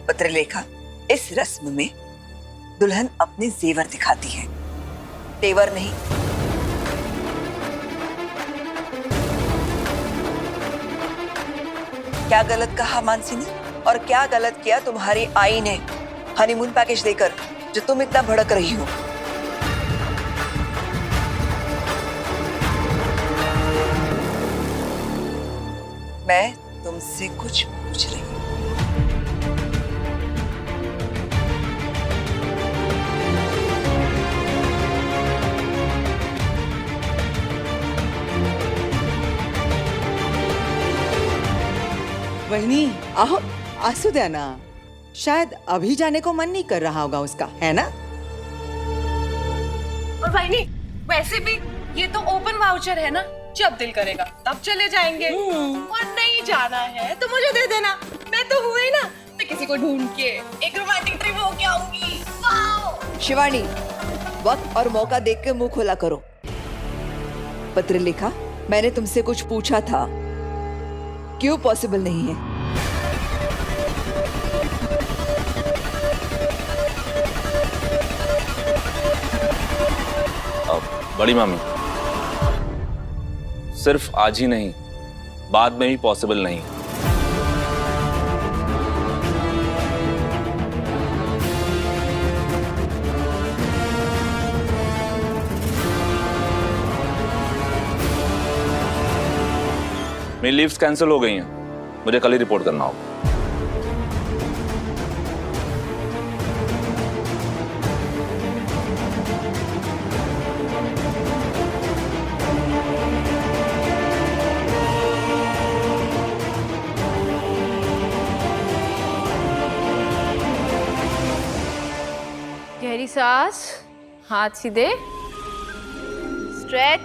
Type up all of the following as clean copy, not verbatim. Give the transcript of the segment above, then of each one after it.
पत्रलेखा, इस रस्म में दुल्हन अपने जेवर दिखाती है, तेवर नहीं। क्या गलत कहा मानसी ने, और क्या गलत किया तुम्हारी आई ने हनीमून पैकेज देकर, जो तुम इतना भड़क रही हो? मैं तुमसे कुछ पूछ रही हूँ। वहिनी आओ, आंसू दे ना। शायद अभी जाने को मन नहीं कर रहा होगा उसका, है ना? और वहिनी, वैसे भी ये तो ओपन वाउचर है ना, जब दिल करेगा तब चले जाएंगे। और नहीं जाना है तो मुझे दे देना, मैं तो हुई ना, मैं किसी को ढूंढ के एक रोमांटिक ट्रिप होके आऊंगी। वाओ! शिवानी, वक्त और मौका देख के मुंह खोला करो। पत्रलेखा, मैंने तुमसे कुछ पूछा था, क्यों पॉसिबल नहीं है? बड़ी मामी, सिर्फ आज ही नहीं, बाद में भी पॉसिबल नहीं। मेरी लीव्स कैंसिल हो गई हैं, मुझे कल ही रिपोर्ट करना होगा। गहरी सांस, हाथ सीधे, स्ट्रेच,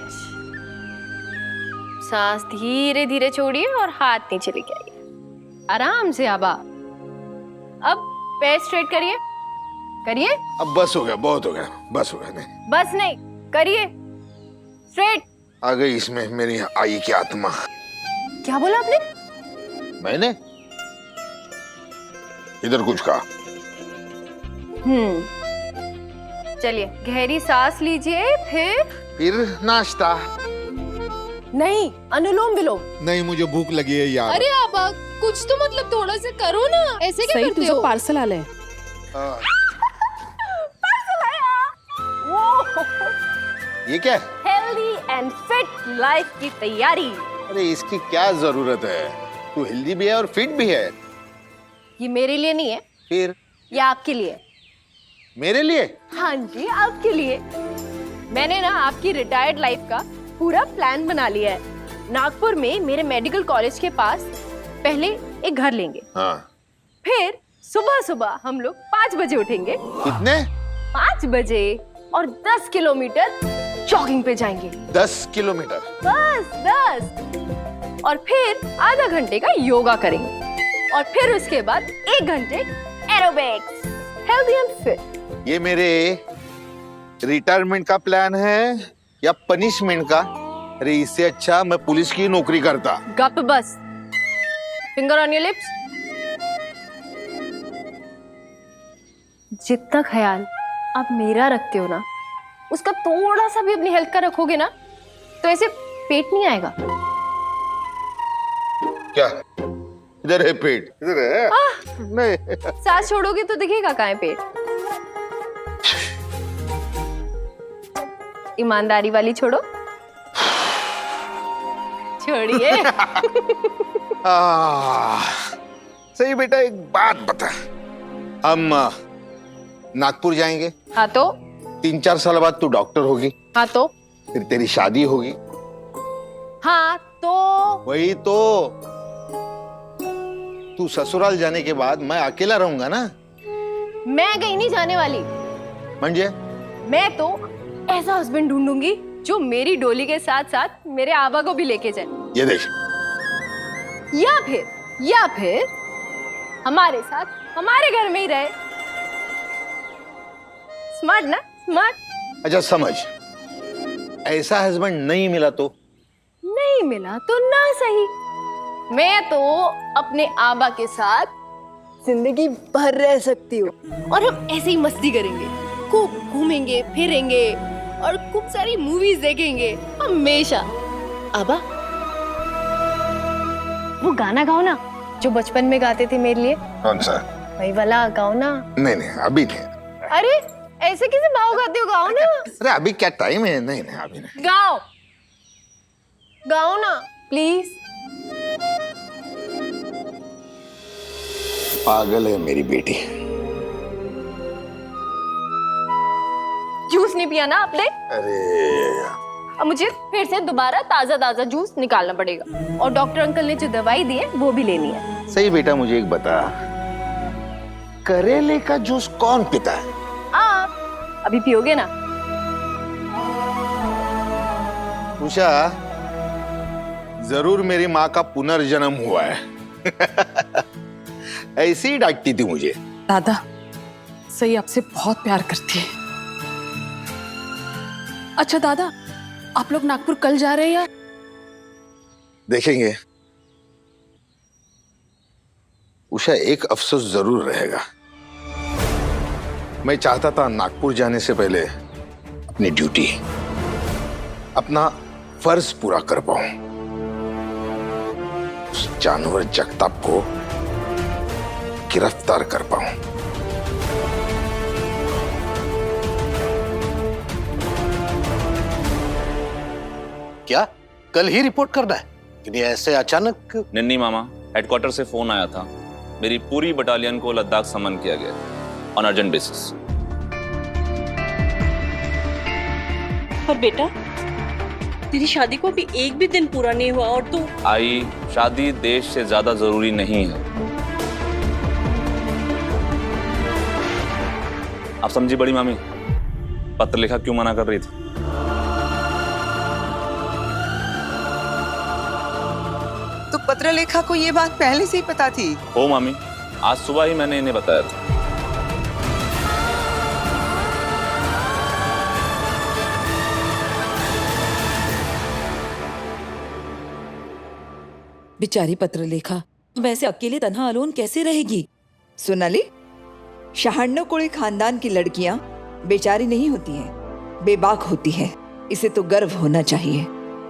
सांस धीरे धीरे छोड़िए और हाथ नीचे लेके आइए, आराम से। आबा, अब पैर स्ट्रेट करिए, करिए। अब बस हो गया, बहुत हो गया, बस हो गया। नहीं, बस नहीं, करिए स्ट्रेट। आ गई इसमें मेरी आई की आत्मा। क्या बोला आपने? मैंने इधर कुछ कहा? चलिए, गहरी सांस लीजिए, फिर नाश्ता। नहीं, अनुलोम विलोम। नहीं, मुझे भूख लगी है यार। अरे आबा, कुछ तो मतलब थोड़ा सा करो ना, ऐसे क्या करते हो? पार्सल आ ले। पार्सल आया। ये क्या है? हेल्दी एंड फिट लाइफ की तैयारी। अरे इसकी क्या जरूरत है? तू हेल्दी भी है और फिट भी है। ये मेरे लिए नहीं है, फिर ये आपके लिए। मेरे लिए? हाँ जी, आपके लिए। मैंने ना आपकी रिटायर्ड लाइफ का पूरा प्लान बना लिया है। नागपुर में मेरे मेडिकल कॉलेज के पास पहले एक घर लेंगे। हाँ। फिर सुबह सुबह हम लोग 5 बजे उठेंगे। कितने? 5 बजे, और 10 किलोमीटर जॉगिंग पे जाएंगे। 10 किलोमीटर? बस 10। और फिर आधा घंटे का योगा करेंगे, और फिर उसके बाद 1 घंटे एरोबिक्स, हेल्दी एंड फिट। ये मेरे रिटायरमेंट का प्लान है या पनिशमेंट का? अरे इससे अच्छा मैं पुलिस की नौकरी करता। गप बस। Finger on your lips. जितना ख्याल आप मेरा रखते हो ना, उसका थोड़ा सा भी अपनी हेल्थ का रखोगे ना, तो ऐसे पेट नहीं आएगा। क्या? इधर है पेट? इधर है? नहीं। सांस छोड़ोगे तो दिखेगा कहाँ है पेट। ईमानदारी वाली छोड़ो। छोड़िए। सही बेटा, एक बात बता, हम नागपुर जाएंगे। हाँ तो? 3-4 साल बाद तू डॉक्टर होगी। हाँ तो? फिर तेरी शादी होगी। हाँ तो? वही तो। तू ससुराल जाने के बाद मैं अकेला रहूंगा ना। मैं कहीं नहीं जाने वाली। म्हणजे? मैं तो ऐसा हस्बैंड ढूंढूंगी जो मेरी डोली के साथ साथ मेरे आबा को भी लेके जाए। ये देख। या फिर हमारे साथ हमारे घर में ही रहे। स्मार्ट ना? स्मार्ट। अच्छा समझ, ऐसा हस्बैंड नहीं मिला तो? नहीं मिला तो ना सही, मैं तो अपने आबा के साथ जिंदगी भर रह सकती हो। और हम ऐसे ही मस्ती करेंगे, खूब घूमेंगे फिरेंगे और खूब सारी मूवीज देखेंगे हमेशा। आबा, वो गाना गाओ ना जो बचपन में गाते थे मेरे लिए। कौन सा? वही वाला गाओ ना। नहीं नहीं अभी नहीं। अरे ऐसे कैसे भाव गाते हो, गाओ ना। अरे अभी क्या टाइम है? नहीं नहीं अभी नहीं। गाओ गाओ ना प्लीज। पागल है मेरी बेटी। जूस नहीं पिया ना आपने? अरे अब मुझे फिर से दोबारा ताजा ताजा जूस निकालना पड़ेगा और डॉक्टर अंकल ने जो दवाई दी है वो भी लेनी है। सही बेटा, मुझे एक बता, करेले का जूस कौन पीता है? आप अभी पियोगे ना? उषा, जरूर मेरी माँ का पुनर्जन्म हुआ है। ऐसी ही डांटती थी मुझे। दादा सही आपसे बहुत प्यार करती है। अच्छा दादा, आप लोग नागपुर कल जा रहे हैं या? देखेंगे। उषा, एक अफसोस जरूर रहेगा। मैं चाहता था नागपुर जाने से पहले अपनी ड्यूटी, अपना फर्ज पूरा कर पाऊं। उस जानवर जगताप को गिरफ्तार कर पाऊं। क्या कल ही रिपोर्ट करना है? कि ऐसे अचानक? निन्नी मामा, हेडक्वार्टर से फोन आया था, मेरी पूरी बटालियन को लद्दाख समन किया गया ऑन अर्जेंट बेसिस। पर बेटा, तेरी शादी को अभी एक भी दिन पूरा नहीं हुआ और तू। आई, शादी देश से ज्यादा जरूरी नहीं है। आप समझी बड़ी मामी, पत्र लिखा क्यों मना कर रही थी? तो पत्रलेखा को ये बात पहले से ही पता थी? हो मामी, आज सुबह ही मैंने इन्हें बताया था। बेचारी पत्रलेखा वैसे अकेले तन्हा अलोन कैसे रहेगी? सोनाली, 96 कोड़ी खानदान की लड़कियां बेचारी नहीं होती हैं, बेबाक होती हैं। इसे तो गर्व होना चाहिए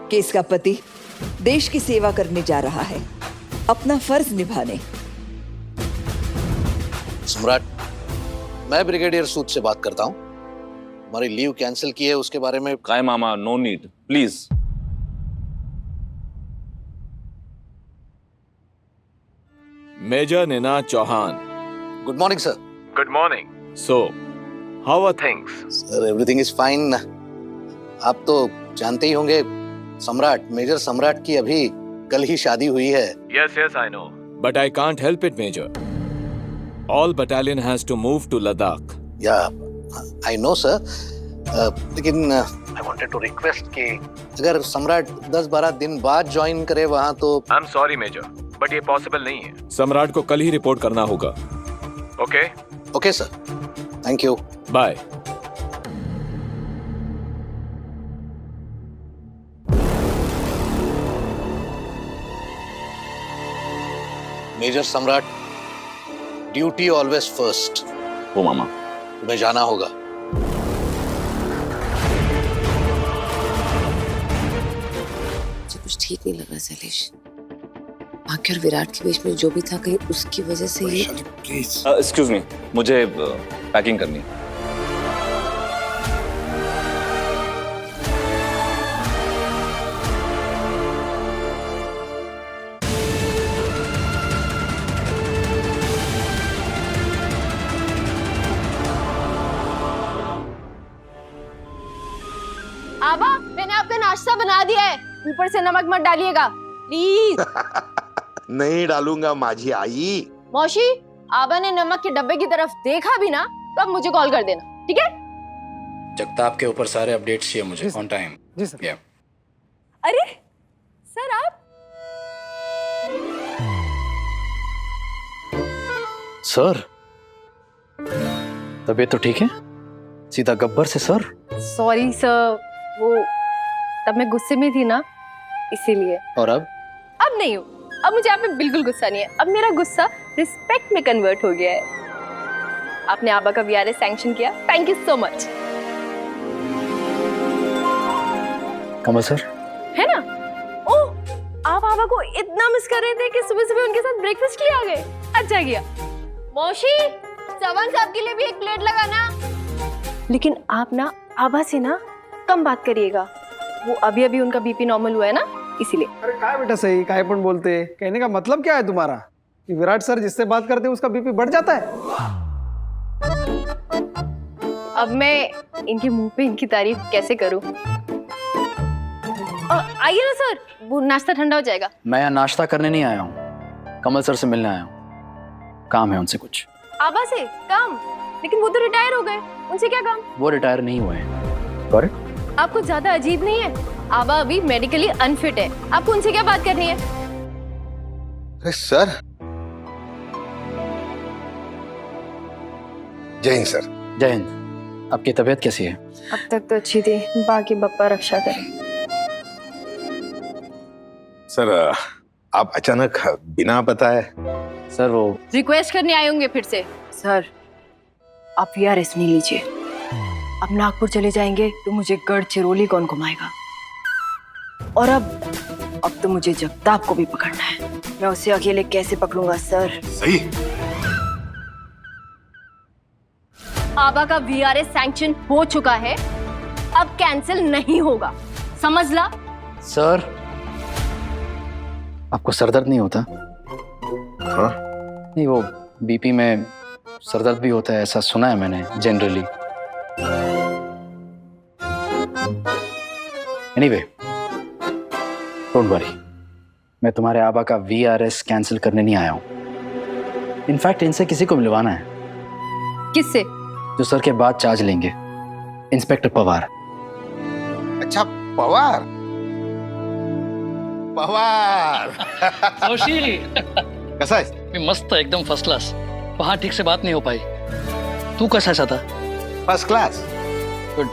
कि इसका पति देश की सेवा करने जा रहा है, अपना फर्ज निभाने। सम्राट, मैं ब्रिगेडियर सूद से बात करता हूँ। हमारी लीव कैंसिल की है, उसके बारे में। काय मामा, no need, please. Major Nina Chauhan. Good morning sir. Good morning. So, how are things? Sir everything is fine. आप तो जानते ही होंगे, सम्राट, मेजर सम्राट की अभी कल ही शादी हुई है। Yes, I know. But I can't help it, Major. All battalion has to move to Ladakh. या आई नो सर, लेकिन आई वांटेड टू रिक्वेस्ट कि अगर सम्राट 10-12 दिन बाद ज्वाइन करे वहाँ तो। I'm sorry, Major, but ये possible नहीं है। सम्राट को कल ही रिपोर्ट करना होगा। Okay? Okay sir, thank you. Bye. Major Samrat, duty always first. हो मामा। तुम्हें जाना होगा। मुझे कुछ ठीक नहीं लग रहा शैलेश। भाग्य और विराट के बीच में जो भी था, कहीं उसकी वजह से ये। एक्सक्यूज मी, मुझे पैकिंग करनी है। आबा, मैंने आपका नाश्ता बना दिया है, ऊपर से नमक मत डालिएगा प्लीज। नहीं डालूंगा माझी आई। मौसी, आबा ने नमक के डब्बे की तरफ देखा भी ना तो अब मुझे कॉल कर देना, ठीक है? जगताप के ऊपर सारे अपडेट्स चाहिए मुझे ऑन टाइम। Ji sir. या अरे सर, आप सर, तबीयत तो ठीक है? सीधा गब्बर से सर? सॉरी सर, वो तब मैं गुस्से में थी ना, इसीलिए। और अब अब नहीं हूँ। अब मुझे आप पे बिल्कुल गुस्सा नहीं है। अब मेरा गुस्सा रिस्पेक्ट में कन्वर्ट हो गया है। आपने आबा का वीआरएस सैंक्शन किया, thank you so much. Kamal sir, है ना? ओह, आप आबा को इतना मिस कर रहे थे कि सुबह सुबह उनके साथ ब्रेकफास्ट के लिए आ गए। अच्छा किया। मौसी, चौहान साहब के लिए भी एक प्लेट लगाना। लेकिन आप ना आबा से ना कम बात करिएगा, वो अभी अभी उनका बीपी नॉर्मल हुआ है ना, इसीलिए। अरे काय बेटा सही, काय पण बोलते, कहने का मतलब क्या है तुम्हारा कि विराट सर जिससे बात करते हैं उसका बीपी बढ़ जाता है? अब मैं इनके मुंह पे इनकी तारीफ कैसे करूं? आइए ना सर, वो नाश्ता ठंडा हो जाएगा। मैं यहाँ नाश्ता करने नहीं आया हूँ, कमल सर से मिलने आया हूँ। काम है उनसे कुछ। आबा से काम? लेकिन वो तो रिटायर हो गए, उनसे क्या काम? वो रिटायर नहीं हुए हैं। करेक्ट? आपको ज्यादा अजीब नहीं है? आबा अभी मेडिकली अनफिट है, आपको उनसे क्या बात करनी है? अरे सर, जय हिंद सर। जय हिंद। आपकी तबीयत कैसी है? अब तक तो अच्छी थी, बाकी बप्पा रक्षा करे। सर, आप अचानक बिना बताए? सर वो रिक्वेस्ट करने आए होंगे फिर से। सर, आप वीआरएस नहीं लीजिए। अब नागपुर चले जाएंगे तो मुझे गढ़चिरौली कौन घुमाएगा? और अब तो मुझे जगताप को भी पकड़ना है। मैं उसे अकेले कैसे पकड़ूंगा सर? सही। आबा का वीआरएस सैंक्शन हो चुका है, अब कैंसिल नहीं होगा, समझ ला? सर, आपको सरदर्द नहीं होता? हाँ? नहीं, वो बीपी में सरदर्द भी होता है, ऐसा सुना है मैंने जनरली। एनीवे, डोंट वरी, मैं तुम्हारे आबा का वीआरएस कैंसिल करने नहीं आया हूं। इनफैक्ट इनसे किसी को मिलवाना है। किससे? जो सर के बाद चार्ज लेंगे, इंस्पेक्टर पवार। अच्छा, पवार। पवार जोशी, कसा आहे? मी मस्त, एकदम फर्स्ट क्लास। वहाँ ठीक से बात नहीं हो पाई। तू कैसा था? First class. गुड।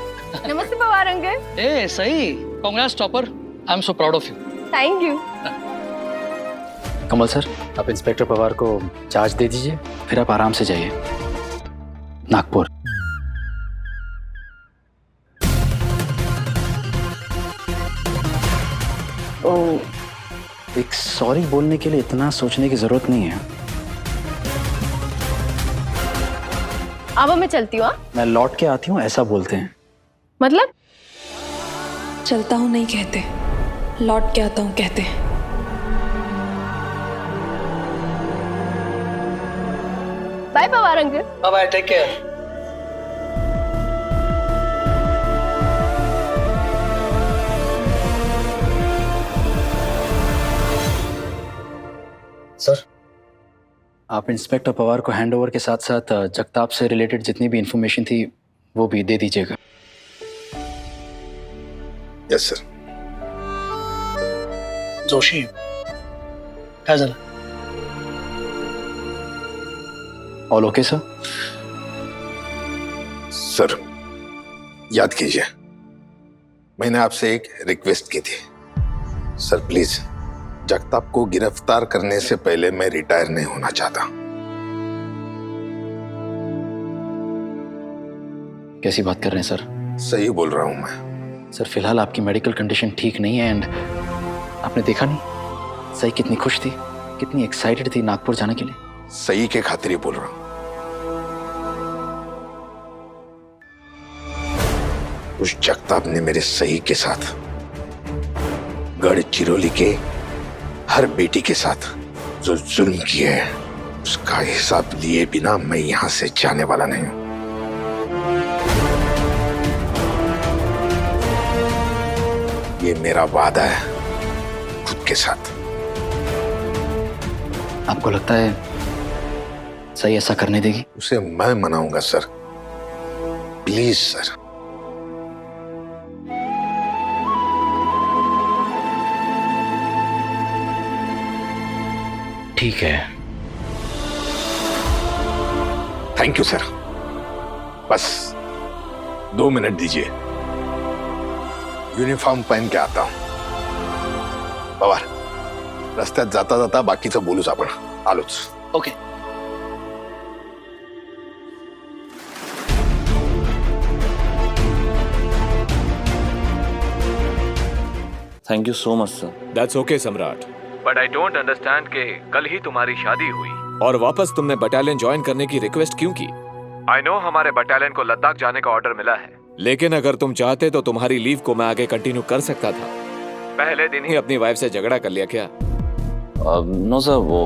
नमस्ते पवार अंकल। ए सही, Congress topper. I am so proud of you. Thank you. Kamal sir, आप इंस्पेक्टर पवार को चार्ज दे दीजिए, फिर आप आराम से जाइए नागपुर। एक सॉरी बोलने के लिए इतना सोचने की जरूरत नहीं है। अब मैं चलती हूँ। मैं लौट के आती हूँ ऐसा बोलते हैं। मतलब? चलता हूँ नहीं कहते, लौट के आता हूँ कहते हैं। Bye Pawar uncle. Bye bye, take care. Sir, आप इंस्पेक्टर पवार को हैंडओवर के साथ साथ जगताप से रिलेटेड जितनी भी इंफॉर्मेशन थी वो भी दे दीजिएगा। Yes sir. जोशी, काय झालं? All okay sir? सर, याद कीजिए, मैंने आपसे एक रिक्वेस्ट की थी। सर प्लीज, जगताप को गिरफ्तार करने से पहले मैं रिटायर नहीं होना चाहता। कैसी बात कर रहे हैं सर? सही बोल रहा हूं मैं। सर, फिलहाल आपकी मेडिकल कंडीशन ठीक नहीं है एंड आपने देखा नहीं सही कितनी खुश थी, कितनी एक्साइटेड थी नागपुर जाने के लिए। सही के खातिर ही बोल रहा हूं। उस जगताप ने मेरे सही के साथ गढ़चिरौली के हर बेटी के साथ जो जुल्म किए हैं, उसका हिसाब लिए बिना मैं यहां से जाने वाला नहीं हूं। ये मेरा वादा है खुद के साथ। आपको लगता है सही ऐसा करने देगी? उसे मैं मनाऊंगा सर। Please sir. ठीक है। Thank you sir. बस 2 मिनट दीजिए, यूनिफॉर्म पहन के आता हूं। पवार, रस्त्यात जाता जाता बाकीचं बोलूच आपण. आलोच. Okay. Thank you so much sir. That's okay सम्राट. बट आई डोंट अंडरस्टैंड कि कल ही तुम्हारी शादी हुई और वापस तुमने बटालियन ज्वाइन करने की रिक्वेस्ट क्यों की? आई नो हमारे बटालियन को लद्दाख जाने का ऑर्डर मिला है, लेकिन अगर तुम चाहते तो तुम्हारी लीव को मैं आगे कंटिन्यू कर सकता था. पहले दिन ही अपनी वाइफ से झगड़ा कर लिया क्या? नो सर, वो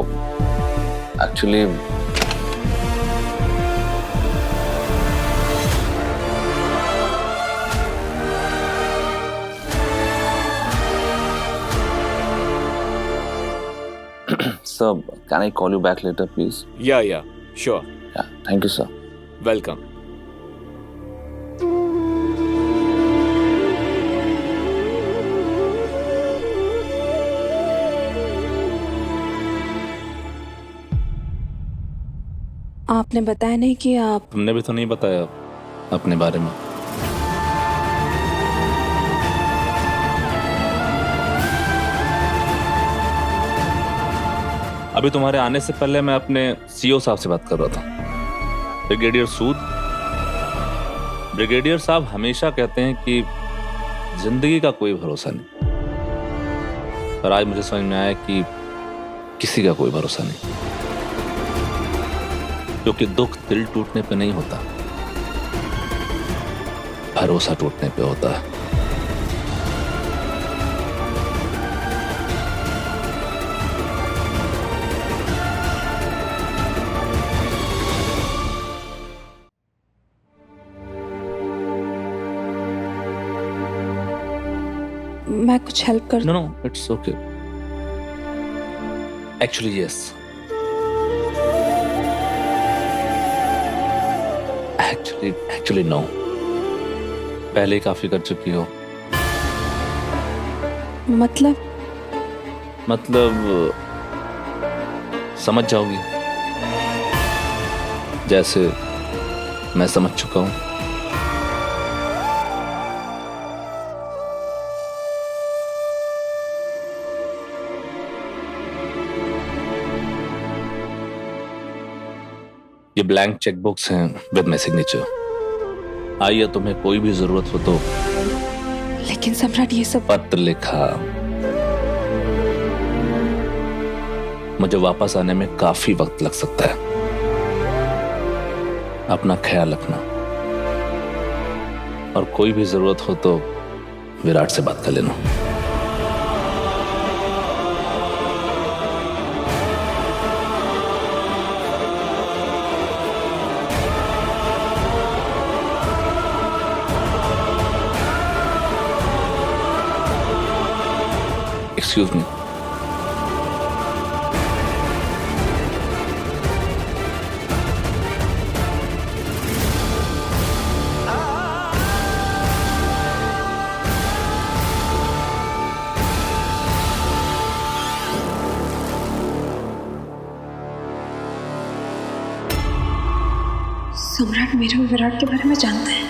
actually Sir, can I call you back later, please? Yeah, sure. Yeah, thank you, sir. Welcome. आपने बताया नहीं कि आप... तुमने भी तो नहीं बताया अपने बारे में. अभी तुम्हारे आने से पहले मैं अपने सीईओ साहब से बात कर रहा था, ब्रिगेडियर सूद. ब्रिगेडियर साहब हमेशा कहते हैं कि जिंदगी का कोई भरोसा नहीं, पर आज मुझे समझ में आया कि किसी का कोई भरोसा नहीं, क्योंकि दुख दिल टूटने पे नहीं होता, भरोसा टूटने पे होता है. मैं कुछ हेल्प कर... No, it's okay. Actually, yes. Actually, no. पहले ही काफी कर चुकी हो. मतलब समझ जाओगी, जैसे मैं समझ चुका हूं. ये ब्लैंक चेकबुक्स हैं विद माय सिग्नेचर. आइए तुम्हें कोई भी जरूरत हो तो. लेकिन सम्राट ये सब... पत्र लिखा, मुझे वापस आने में काफी वक्त लग सकता है. अपना ख्याल रखना, और कोई भी जरूरत हो तो विराट से बात कर लेना. Excuse me. सम्राट मेरे और विराट के बारे में जानते हैं.